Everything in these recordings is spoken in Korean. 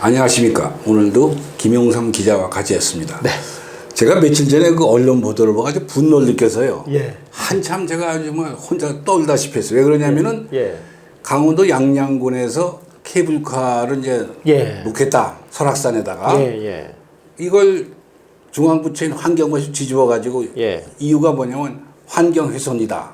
안녕하십니까. 오늘도 김용삼 기자와 같이 했습니다. 네. 제가 며칠 전에 그 언론 보도를 보고 분노를 느껴서요. 예. 한참 제가 아주 뭐 혼자 떨다시피 했어요. 왜 그러냐면은 예. 강원도 양양군에서 케이블카를 이제 예. 놓겠다. 설악산에다가. 예. 이걸 중앙부처인 환경부에서 뒤집어 가지고 예. 이유가 뭐냐면 환경훼손이다.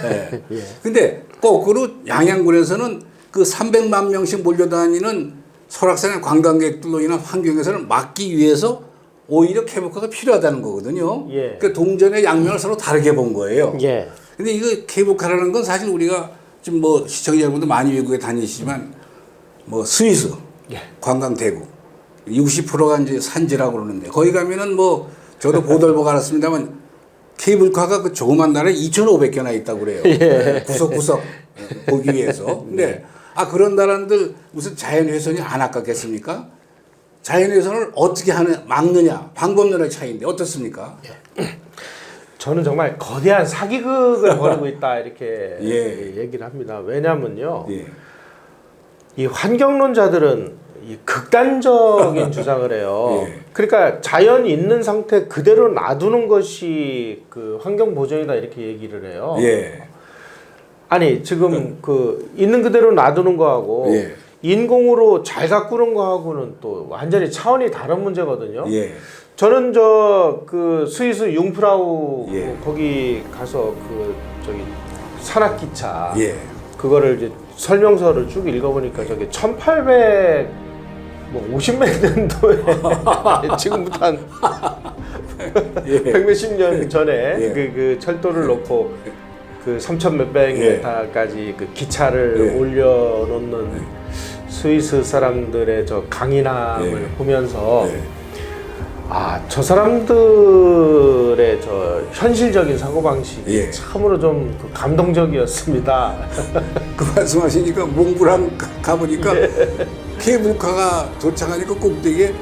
예. 예. 근데 거꾸로 양양군에서는 그 300만 명씩 몰려다니는 설악산의 관광객들로 인한 환경훼손을 막기 위해서 오히려 케이블카가 필요하다는 거거든요. 예. 그 동전의 양면을 서로 다르게 본 거예요. 예. 근데 이거 케이블카라는 건 사실 우리가 지금 뭐 시청자 여러분도 많이 외국에 다니시지만 뭐 스위스, 예. 관광 대국 60%가 이제 산지라고 그러는데 거기 가면은 뭐 저도 보도를 보고 알았습니다만 케이블카가 그 조그만 나라에 2,500개나 있다고 그래요. 예. 구석구석 보기 위해서. 근데 그런 나라들 무슨 자연훼손이 안 아깝겠습니까? 자연훼손을 어떻게 막느냐 방법론의 차이인데 어떻습니까? 저는 정말 거대한 사기극을 벌이고 있다 이렇게 예. 얘기를 합니다. 왜냐면요. 예. 이 환경론자들은 이 극단적인 주장을 해요. 예. 그러니까 자연이 있는 상태 그대로 놔두는 것이 그 환경 보존이다 이렇게 얘기를 해요. 예. 아니 지금 그 있는 그대로 놔두는 거하고 예. 인공으로 잘 가꾸는 거하고는 또 완전히 차원이 다른 문제거든요. 예. 저는 그 스위스 융프라우 예. 거기 가서 그 저기 산악기차 예. 그거를 이제 설명서를 쭉 읽어보니까 저게 1850년도에 지금부터 한 예. 100몇십 년 전에 예. 그 철도를 놓고 그 3천 몇백 미터까지 그 기차를 예. 올려놓는 스위스 사람들의 저 강인함을 보면서 저 사람들의 저 현실적인 사고방식이 참으로 좀 감동적이었습니다. 그 말씀하시니까 몽블랑 가보니까 케이블카가 도착하니까 꼭대기에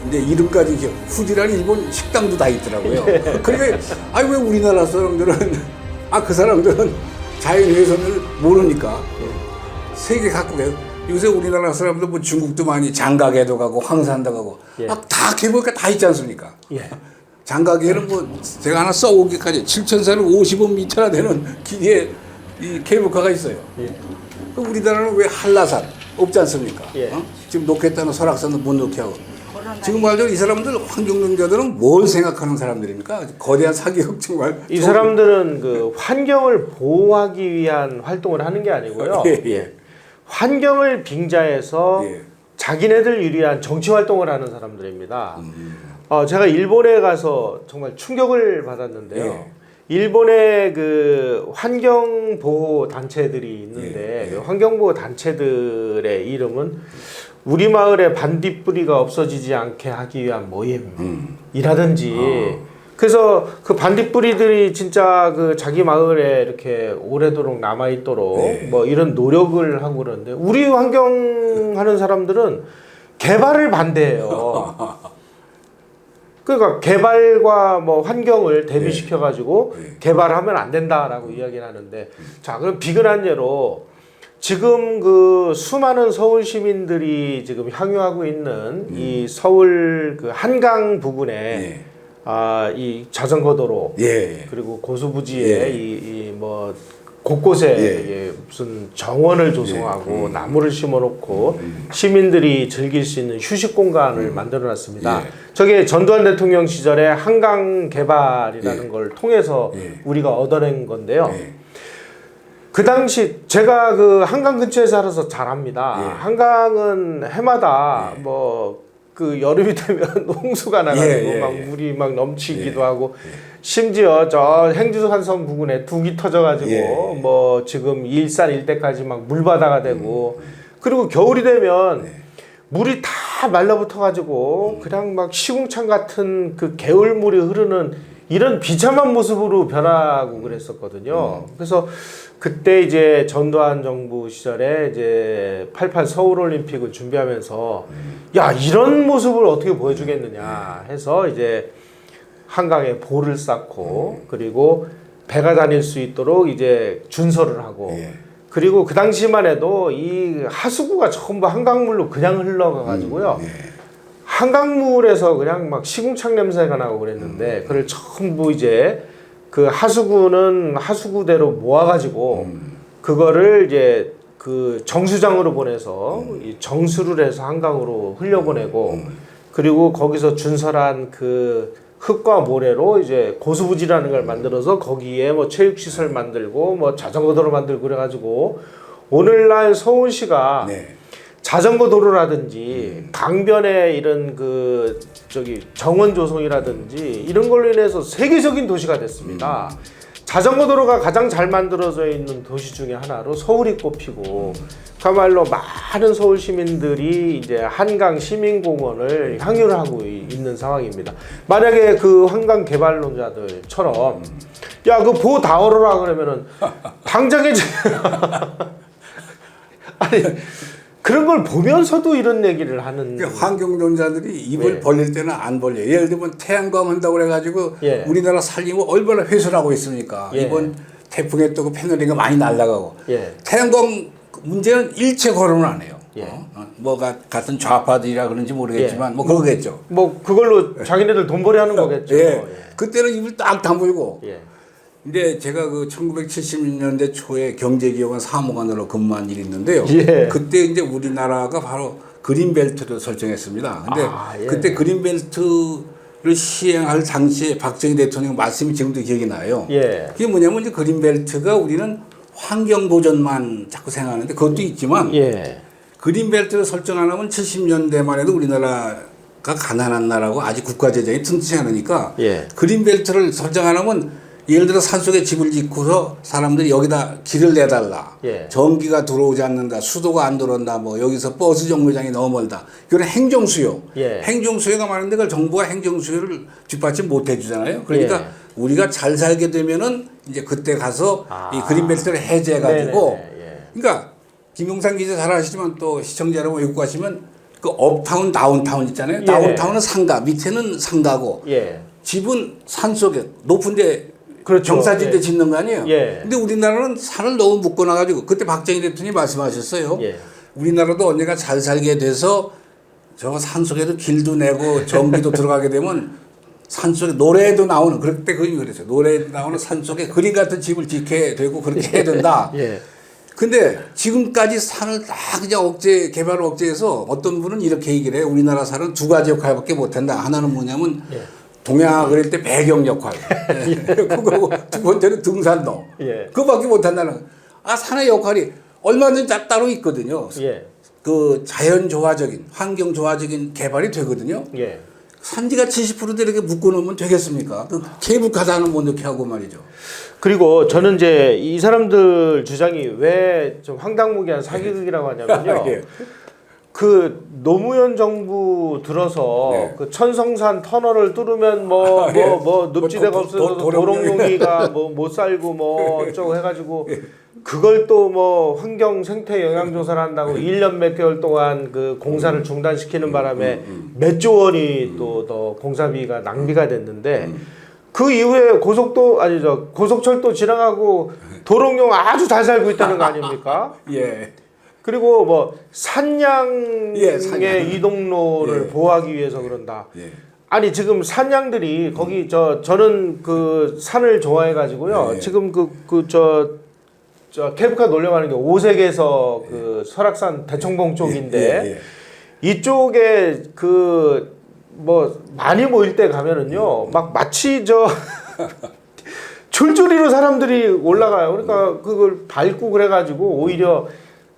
이제 이름까지 이렇게 후지란 일본 식당도 다 있더라고요. 그러니까 왜 우리나라 사람들은 그 사람들은 자연훼손을 모르니까 세계 각국에 요새 우리나라 사람들 뭐 중국도 많이 장가게도 가고 황산도 가고 다 케이블카 다 있지 않습니까? 예. 장가게는 뭐 제가 하나 써오기까지 7,455m나 되는 길이에 이 케이블카가 있어요. 예. 우리나라는 왜 한라산 없지 않습니까? 예. 지금 놓겠다는 설악산도 못 놓게 하고. 지금 말대로 이 사람들 환경론자들은 뭘 생각하는 사람들입니까? 거대한 사기극 정말. 이 사람들은 그 환경을 보호하기 위한 활동을 하는 게 아니고요. 환경을 빙자해서 자기네들 유리한 정치 활동을 하는 사람들입니다. 제가 일본에 가서 정말 충격을 받았는데요. 일본의 그 환경 보호 단체들이 있는데 그 환경 보호 단체들의 이름은 우리 마을의 반딧불이가 없어지지 않게 하기 위한 모임이라든지 그래서 그 반딧불이들이 진짜 그 자기 마을에 이렇게 오래도록 남아있도록 뭐 이런 노력을 하고 그러는데 우리 환경하는 사람들은 개발을 반대해요. 그러니까 개발과 뭐 환경을 대비시켜 가지고 개발하면 안 된다라고 이야기를 하는데 자 그럼 비근한 예로 지금 그 수많은 서울 시민들이 지금 향유하고 있는 이 서울 그 한강 부근에 이 자전거 도로 그리고 고수부지에 이 뭐 곳곳에 무슨 정원을 조성하고 나무를 심어놓고 시민들이 즐길 수 있는 휴식 공간을 만들어놨습니다. 저게 전두환 대통령 시절에 한강 개발이라는 걸 통해서 우리가 얻어낸 건데요. 그 당시 제가 그 한강 근처에 살아서 잘 압니다. 한강은 해마다 뭐 그 여름이 되면 홍수가 나가지고 막 물이 막 넘치기도 하고 심지어 저 행주환성 부근에 둑이 터져가지고 뭐 지금 일산 일대까지 막 물바다가 되고 그리고 겨울이 되면 물이 다 말라붙어가지고 그냥 막 시궁창 같은 그 개울물이 흐르는 이런 비참한 모습으로 변하고 그랬었거든요. 그래서 그때 이제 전두환 정부 시절에 이제 88 서울올림픽을 준비하면서 야 이런 모습을 어떻게 보여주겠느냐 해서 이제 한강에 볼을 쌓고 그리고 배가 다닐 수 있도록 이제 준설을 하고 그리고 그 당시만 해도 이 하수구가 전부 한강물로 그냥 흘러가가지고요. 한강물에서 그냥 막 시궁창 냄새가 나고 그랬는데 그걸 전부 이제 그 하수구는 하수구대로 모아가지고 그거를 이제 그 정수장으로 보내서 이 정수를 해서 한강으로 흘려보내고 그리고 거기서 준설한 그 흙과 모래로 이제 고수부지라는 걸 만들어서 거기에 뭐 체육시설 만들고 뭐 자전거도로 만들고 그래가지고 오늘날 서울시가 네. 자전거 도로라든지 강변에 이런 그 저기 정원 조성이라든지 이런 걸로 인해서 세계적인 도시가 됐습니다. 자전거 도로가 가장 잘 만들어져 있는 도시 중에 하나로 서울이 꼽히고 그야말로 많은 서울 시민들이 이제 한강 시민공원을 향유를 하고 있는 상황입니다. 만약에 그 한강 개발론자들처럼 야, 그 보 다 얼어라 그러면은 당장에 아니 그런 걸 보면서도 이런 얘기를 하는 그러니까 환경론자들이 입을 예. 벌릴 때는 안 벌려요. 예를 들면 태양광 한다고 그래가지고 예. 우리나라 살림을 얼마나 훼손하고 있습니까? 예. 이번 태풍에 또 그 패널링이 많이 날아가고 예. 태양광 문제는 일체 거론을 안 해요. 예. 뭐가 같은 좌파들이라 그런지 모르겠지만 뭐 그거겠죠. 뭐 그걸로 자기네들 돈벌이 하는 거겠죠. 예. 예. 그때는 입을 딱 다물고. 예. 근데 제가 그 1970년대 초에 경제기업원 사무관으로 근무한 일이 있는데요. 예. 그때 이제 우리나라가 바로 그린벨트를 설정했습니다. 근데 예. 그때 그린벨트를 시행할 당시에 박정희 대통령 말씀이 지금도 기억이 나요. 예. 그게 뭐냐면 이제 그린벨트가 우리는 환경 보전만 자꾸 생각하는데 그것도 있지만 예. 그린벨트를 설정 안 하면 70년대만 해도 우리나라가 가난한 나라고 아직 국가 재정이 튼튼치 않으니까 예. 그린벨트를 설정 안 하면 예를 들어 산속에 집을 짓고서 사람들이 여기다 길을 내달라. 예. 전기가 들어오지 않는다. 수도가 안 들어온다. 뭐 여기서 버스 정류장이 너무 멀다. 이건 행정수요. 예. 행정수요가 많은데 그걸 정부가 행정수요를 뒷받침 못 해주잖아요. 그러니까 예. 우리가 잘 살게 되면은 이제 그때 가서 이 그린벨트를 해제해가지고 그러니까 김용산 기자 잘 아시지만 또 시청자 여러분 외국 가시면 그 업타운 다운타운 있잖아요. 예. 다운타운은 상가 밑에는 상가고 예. 집은 산속에 높은데 그렇죠. 경사진대 예. 짓는 거 아니에요? 예. 근데 우리나라는 산을 너무 묶어놔가지고 그때 박정희 대통령이 말씀하셨어요. 예. 우리나라도 언젠가 잘 살게 돼서 저 산속에도 길도 내고 전기도 들어가게 되면 산속에 노래도 나오는 그때 그림이 그랬어요. 노래도 나오는 산속에 그림 같은 집을 짓게 되고 그렇게 해야 된다. 예. 근데 지금까지 산을 다 그냥 억제 개발을 억제해서 어떤 분은 이렇게 얘기를 해요. 우리나라 산은 두 가지 역할밖에 못한다. 하나는 뭐냐면 예. 동양을 할 때 배경 역할. 그거고 두 번째는 등산로. 예. 그거밖에 못한다는. 아 산의 역할이 얼마든지 따로 있거든요. 예. 그 자연 조화적인 환경 조화적인 개발이 되거든요. 예. 산지가 70%대 이렇게 묶어놓으면 되겠습니까? 그 케이블카다는 못 넣게 하고 말이죠. 그리고 저는 이제 이 사람들 주장이 왜 좀 황당무계한 사기극이라고 하냐면요. 예. 그 노무현 정부 들어서 네. 그 천성산 터널을 뚫으면 뭐 예. 늪지대가 없어서 도롱뇽이가 뭐 못 살고 뭐 어쩌고 해가지고 그걸 또 뭐 환경 생태 영향 조사를 한다고 1년 몇 개월 동안 그 공사를 중단시키는 바람에 몇 조 원이 또 더 공사비가 낭비가 됐는데 그 이후에 고속철도 지나가고 도롱뇽 아주 잘 살고 있다는 거 아닙니까? 예. 그리고 뭐 산양의 예, 산양. 이동로를 예. 보호하기 위해서 그런다. 예. 아니 지금 산양들이 거기 저는 그 산을 좋아해 가지고요. 예. 지금 저 케이블카 놀려가는 게 오색에서 그 설악산 대청봉 쪽인데 예, 예. 이쪽에 그 뭐 많이 모일 때 가면은요 막 마치 줄줄이로 사람들이 올라가요. 그러니까 그걸 밟고 그래가지고 오히려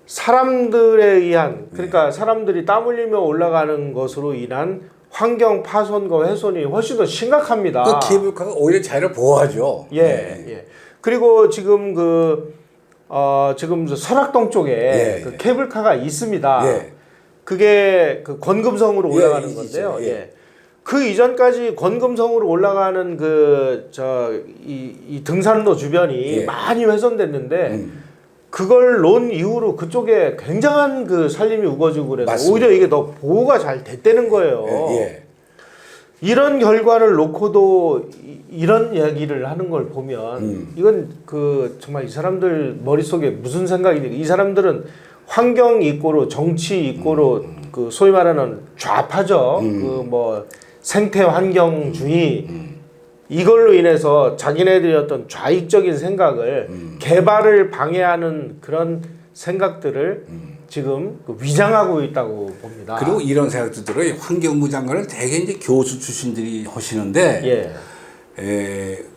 사람들에 의한 그러니까 사람들이 땀 흘리며 올라가는 것으로 인한 환경 파손과 훼손이 훨씬 더 심각합니다. 그 케이블카가 오히려 자연을 보호하죠. 예, 예. 그리고 지금 지금 설악동 쪽에 예, 그 예. 케이블카가 있습니다. 예. 그게 그 건금성으로 올라가는 예, 건데요. 있죠. 예. 예. 그 이전까지 건금성으로 올라가는 이 등산로 주변이 예. 많이 훼손됐는데 그걸 놓은 이후로 그쪽에 굉장한 그 산림이 우거지고 그래서 맞습니다. 오히려 이게 더 보호가 잘 됐다는 거예요. 예. 이런 결과를 놓고도 이런 이야기를 하는 걸 보면 이건 그 정말 이 사람들 머릿속에 무슨 생각이 이 사람들은 환경 이꼬로 정치 이꼬로 그 소위 말하는 좌파죠. 그 뭐 생태 환경주의 이걸로 인해서 자기네들이 어떤 좌익적인 생각을 개발을 방해하는 그런 생각들을 지금 그 위장하고 있다고 봅니다. 그리고 이런 생각도 들어요. 환경부 장관을 대개 이제 교수 출신들이 하시는데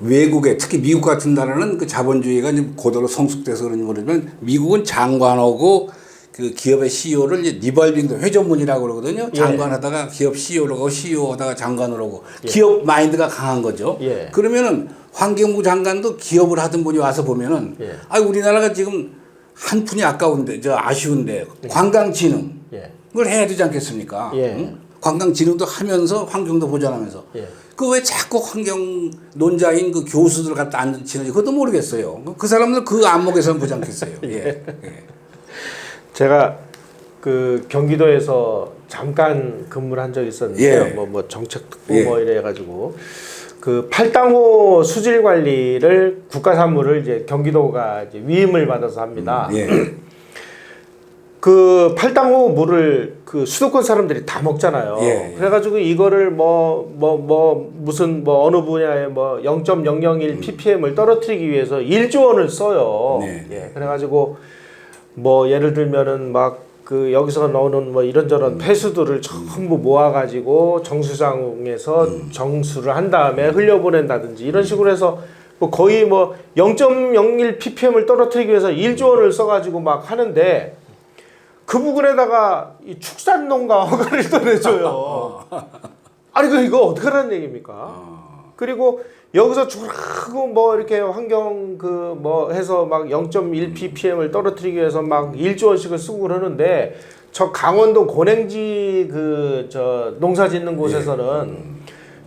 외국에 특히 미국 같은 나라는 그 자본주의가 이제 고도로 성숙돼서 그런지 모르지만 미국은 장관하고 그 기업의 CEO를 이제 리벌빙 회전문이라고 그러거든요. 장관하다가 기업 CEO로 하고 CEO 하다가 장관으로 하고 기업 마인드가 강한 거죠. 그러면은 환경부 장관도 기업을 하던 분이 와서 보면은 아 우리나라가 지금 한 푼이 아까운데 아쉬운데 관광진흥 그걸 해야 되지 않겠습니까? 응? 관광진흥도 하면서 환경도 보존하면서 그 왜 자꾸 환경 논자인 그 교수들 갖다 앉히는지 그것도 모르겠어요. 그 사람들 그 안목에서는 보지 않겠어요. 제가 그 경기도에서 잠깐 근무를 한 적이 있었는데요. 뭐 정책특보 뭐 이래 가지고 그 팔당호 수질 관리를 국가사무를 이제 경기도가 이제 위임을 받아서 합니다. 그 팔당호 물을 그 수도권 사람들이 다 먹잖아요. 그래가지고 이거를 무슨 어느 분야에 0.001 ppm을 떨어뜨리기 위해서 1조 원을 써요. 그래가지고 예를 들면은 그 여기서 나오는 이런저런 폐수들을 전부 모아가지고 정수장에서 정수를 한 다음에 흘려보낸다든지 이런 식으로 해서 거의 0.01 ppm을 떨어뜨리기 위해서 1조 원을 써가지고 하는데 그 부분에다가 이 축산농가 허가를 또 내줘요. 아니 이거 어떻게 하라는 얘기입니까? 그리고 여기서 쭉 이렇게 환경 해서 0.1 ppm을 떨어뜨리기 위해서 1조 원씩을 쓰고 그러는데 저 강원도 고냉지 농사 짓는 곳에서는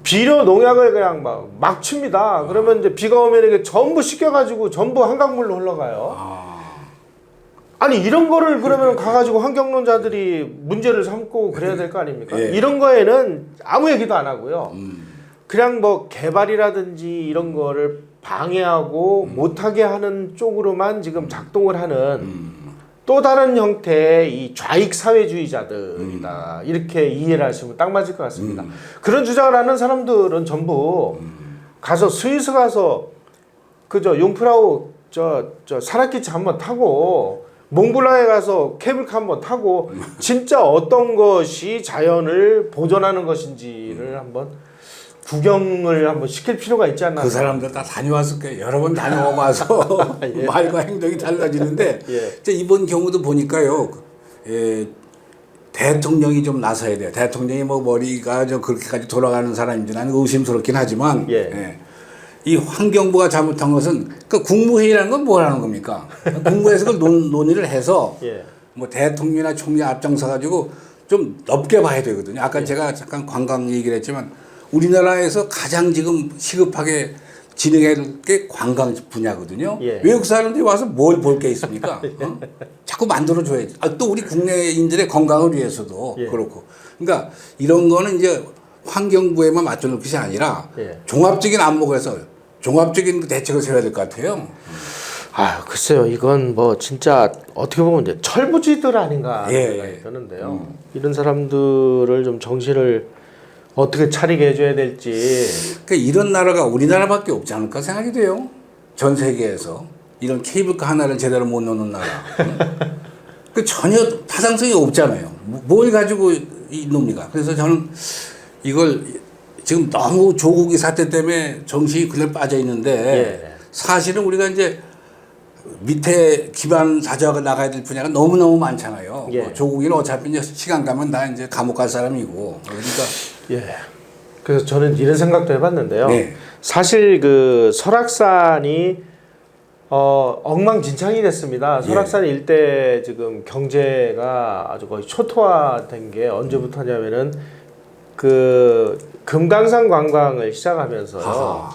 비료 농약을 그냥 막 칩니다. 그러면 이제 비가 오면 이게 전부 씻겨가지고 전부 한강물로 흘러가요. 아니 이런 거를 그러면 가가지고 환경론자들이 문제를 삼고 그래야 될 거 아닙니까? 이런 거에는 아무 얘기도 안 하고요. 그냥 개발이라든지 이런 거를 방해하고 못하게 하는 쪽으로만 지금 작동을 하는 또 다른 형태의 이 좌익 사회주의자들이다. 이렇게 이해를 하시면 딱 맞을 것 같습니다. 그런 주장을 하는 사람들은 전부 가서 스위스 가서 그저 융프라우 산악기차 한번 타고 몽블랑에 가서 케이블카 한번 타고 진짜 어떤 것이 자연을 보존하는 것인지를 한번 구경을 한번 시킬 필요가 있지 않나. 그 사람들 다 다녀왔을 거예요. 여러 번 다녀오고 와서 말과 행동이 달라지는데 이번 경우도 보니까요. 대통령이 좀 나서야 돼요. 대통령이 머리가 그렇게까지 돌아가는 사람인지 나는 의심스럽긴 하지만 이 환경부가 잘못한 것은 그 국무회의라는 건 뭐라는 겁니까? 국무회에서 그걸 논의를 해서 대통령이나 총리 앞장서 가지고 좀 넓게 봐야 되거든요. 아까 제가 잠깐 관광 얘기를 했지만 우리나라에서 가장 지금 시급하게 진행해야 될 게 관광 분야거든요. 외국 사람들이 와서 뭘 볼 게 있습니까? 자꾸 만들어줘야지. 또 우리 국내인들의 건강을 위해서도 그렇고. 그러니까 이런 거는 이제 환경부에만 맞춰놓을 것이 아니라 종합적인 안목에서 종합적인 대책을 세워야 될 것 같아요. 글쎄요. 이건 진짜 어떻게 보면 이제 철부지들 아닌가 생각이 드는데요. 이런 사람들을 좀 정신을 어떻게 차리게 해줘야 될지. 그러니까 이런 나라가 우리나라밖에 없지 않을까 생각이 돼요. 전 세계에서 이런 케이블카 하나를 제대로 못 놓는 나라. 그 전혀 타당성이 없잖아요. 뭘 가지고 이놈니까. 그래서 저는 이걸 지금 너무 조국이 사태 때문에 정신이 그냥 빠져 있는데 사실은 우리가 이제 밑에 기반 사저가 나가야 될 분야가 너무너무 많잖아요. 조국이는 어차피 이제 시간 가면 다 이제 감옥 갈 사람이고. 그러니까. 그래서 저는 이런 생각도 해봤는데요. 사실 그 설악산이 엉망진창이 됐습니다. 설악산 일대 지금 경제가 아주 거의 초토화된 게 언제부터냐면은 그 금강산 관광을 시작하면서요.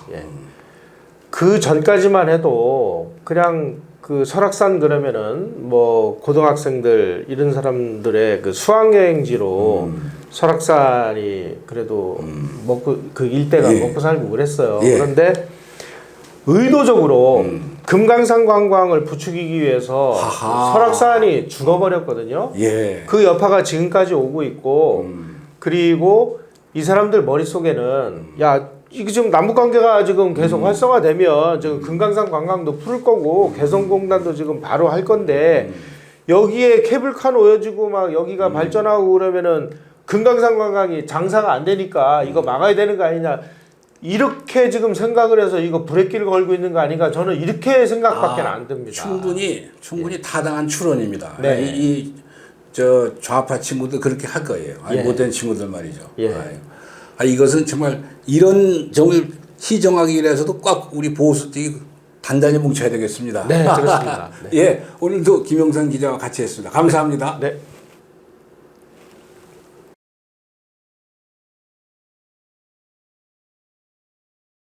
그 전까지만 해도 그냥 그 설악산 그러면은 고등학생들 이런 사람들의 그 수학여행지로 설악산이 그래도 먹고 그 일대가 예. 먹고 살고 그랬어요. 예. 그런데 의도적으로 금강산 관광을 부추기기 위해서 하하. 설악산이 죽어버렸거든요. 예. 그 여파가 지금까지 오고 있고 그리고 이 사람들 머릿속에는 야 이게 지금 남북관계가 지금 계속 활성화되면 지금 금강산 관광도 풀 거고 개성공단도 지금 바로 할 건데 여기에 케이블카 놓여지고 막 여기가 발전하고 그러면은 금강산 관광이 장사가 안 되니까 이거 막아야 되는 거 아니냐 이렇게 지금 생각을 해서 이거 브레이크를 걸고 있는 거 아닌가 저는 이렇게 생각밖에 안 듭니다. 충분히 타당한 추론입니다. 네. 저 좌파 친구들 그렇게 할 거예요. 예. 못된 친구들 말이죠. 예. 이것은 정말 이런 점을 시정하기 위해서도 꽉 우리 보수들이 단단히 뭉쳐야 되겠습니다. 네, 그렇습니다. 네. 예, 오늘도 김영선 기자와 같이 했습니다. 감사합니다. 네.